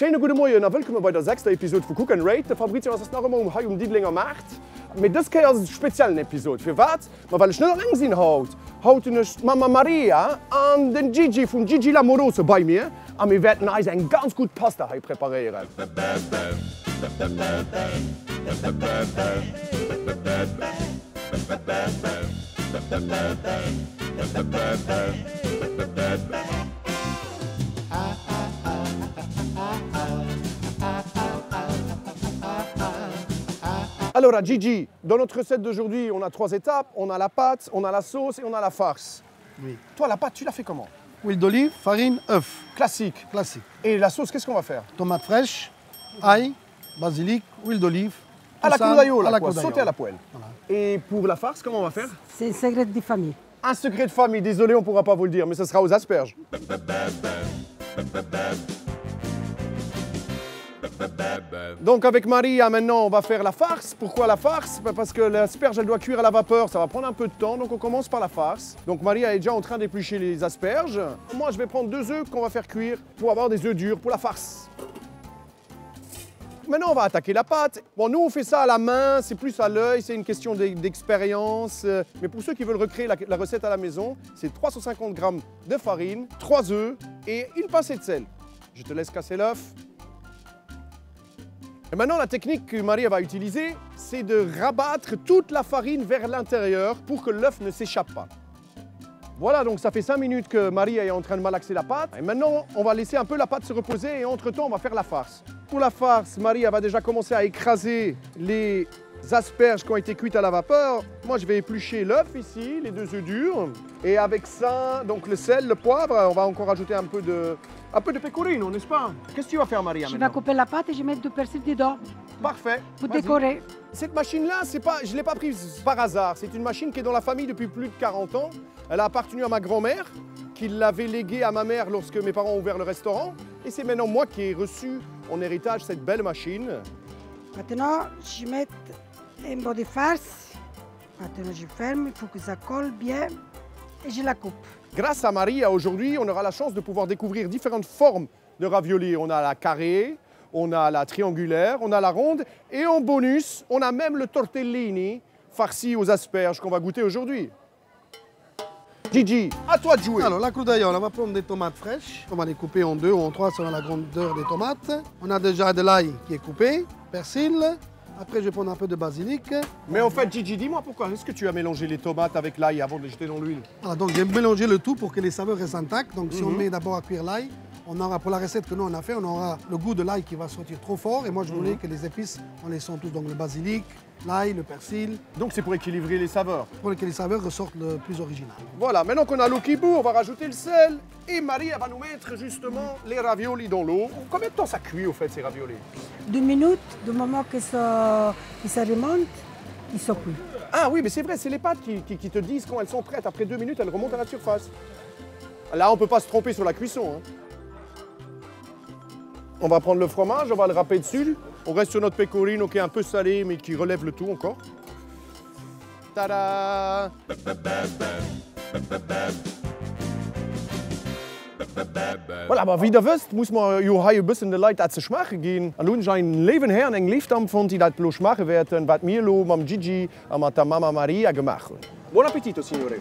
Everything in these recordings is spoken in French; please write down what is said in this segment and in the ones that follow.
Schöne gute Morgen, willkommen bei der 6. Episode von Cook and Rate. Der Fabrizio ist noch immer Diedlinger Markt. Mit das ist eine spezielle Episode. Für was? Weil ich schnell angesehen habe. Heute ist Mama Maria und den Gigi von Gigi Lamoroso bei mir. Und wir werden uns eine ganz gute Pasta präparieren. Alors Gigi, dans notre recette d'aujourd'hui, on a 3 étapes. On a la pâte, on a la sauce et on a la farce. Oui. Toi, la pâte, tu l'as fait comment? Huile d'olive, farine, œuf. Classique. Classique. Et la sauce, qu'est-ce qu'on va faire? Tomates fraîches, ail, basilic, huile d'olive. À la crudaiola, à la quoi, crudaiola. sauté à la poêle. Voilà. Et pour la farce, comment on va faire? C'est un secret de famille. Un secret de famille, désolé, on ne pourra pas vous le dire, mais ce sera aux asperges. Donc avec Maria, maintenant, on va faire la farce. Pourquoi la farce? Parce que l'asperge, elle doit cuire à la vapeur, ça va prendre un peu de temps, donc on commence par la farce. Donc Maria est déjà en train d'éplucher les asperges. Moi, je vais prendre 2 œufs qu'on va faire cuire pour avoir des œufs durs pour la farce. Maintenant, on va attaquer la pâte. Bon, nous, on fait ça à la main, c'est plus à l'œil, c'est une question d'expérience. Mais pour ceux qui veulent recréer la recette à la maison, c'est 350 g de farine, 3 œufs et une pincée de sel. Je te laisse casser l'œuf. Et maintenant, la technique que Maria va utiliser, c'est de rabattre toute la farine vers l'intérieur pour que l'œuf ne s'échappe pas. Voilà, donc ça fait 5 minutes que Maria est en train de malaxer la pâte. Et maintenant, on va laisser un peu la pâte se reposer et entre-temps, on va faire la farce. Pour la farce, Maria va déjà commencer à écraser les asperges qui ont été cuites à la vapeur. Moi, je vais éplucher l'œuf ici, les 2 œufs durs. Et avec ça, donc le sel, le poivre, on va encore ajouter un peu de pecorino, n'est-ce pas? Qu'est-ce que tu vas faire, Maria, Je vais maintenant? couper la pâte et je vais mettre du persil dedans Parfait. pour Vas-y. décorer. Cette machine-là, je ne l'ai pas prise par hasard. C'est une machine qui est dans la famille depuis plus de 40 ans. Elle a appartenu à ma grand-mère, qui l'avait léguée à ma mère lorsque mes parents ont ouvert le restaurant. Et c'est maintenant moi qui ai reçu en héritage cette belle machine. Maintenant, je mets un peu de farce. Maintenant, je ferme, il faut que ça colle bien et je la coupe. Grâce à Maria, aujourd'hui, on aura la chance de pouvoir découvrir différentes formes de raviolis. On a la carrée, on a la triangulaire, on a la ronde. Et en bonus, on a même le tortellini farci aux asperges qu'on va goûter aujourd'hui. Gigi, à toi de jouer. Alors, la crudaiola, on va prendre des tomates fraîches. On va les couper en 2 ou en 3 selon la grandeur des tomates. On a déjà de l'ail qui est coupé, persil. Après, je vais prendre un peu de basilic. Mais en fait, Gigi, dis-moi pourquoi est-ce que tu as mélangé les tomates avec l'ail avant de les jeter dans l'huile? Voilà, donc, j'ai mélangé le tout pour que les saveurs restent intactes. Donc, si on met d'abord à cuire l'ail, on aura, pour la recette que nous on a fait, on aura le goût de l'ail qui va sortir trop fort. Et moi, je voulais que les épices, on les sent tous. Donc, le basilic, l'ail, le persil, Donc c'est pour équilibrer les saveurs. pour que les saveurs ressortent le plus original. Voilà, maintenant qu'on a l'eau qui bout, on va rajouter le sel. Et Maria va nous mettre justement les raviolis dans l'eau. Combien de temps ça cuit au fait ces raviolis? 2 minutes, du moment que ça remonte, ils sont cuits. Ah oui, mais c'est vrai, c'est les pâtes qui te disent quand elles sont prêtes. Après 2 minutes, elles remontent à la surface. Là, on ne peut pas se tromper sur la cuisson. Hein. On va prendre le fromage, on va le râper dessus. On reste sur notre pecorino qui est un peu salé, mais qui relève le tout encore. Tada! Voilà, aber wie ihr wisst, muss man ja ein bisschen den Leuten zu schmecken gehen. Und nun ein Leben her und ein Liefdampf, die das bloß machen werden, was wir mit Gigi und mit der Mama Maria gemacht haben. Buon appetito, signore.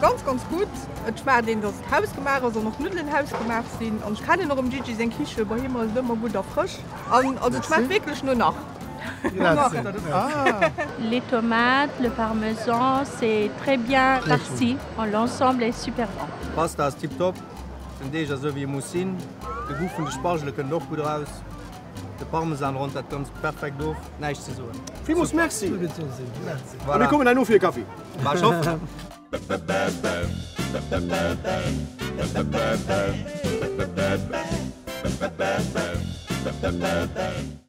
Ganz gut. Et war den das Haus gemacht, also noch Nudeln im Haus gemacht sind. Und ich kann noch im Gigi sein Küche bei ihm ist immer gut frisch. Also es schmeckt wirklich nur nach. Les tomates, le parmesan, c'est très bien farci. L'ensemble est super bon. Pasta ist tipptopp, sind déjà so wie muss sein. Der Guff und die Spargel können auch gut raus. Der Parmesan rund hat ganz perfekt auf. Nichts zu sagen. Vielmals merci. Grazie. Und wir kommen dann nur für den Kaffee. Mach auf.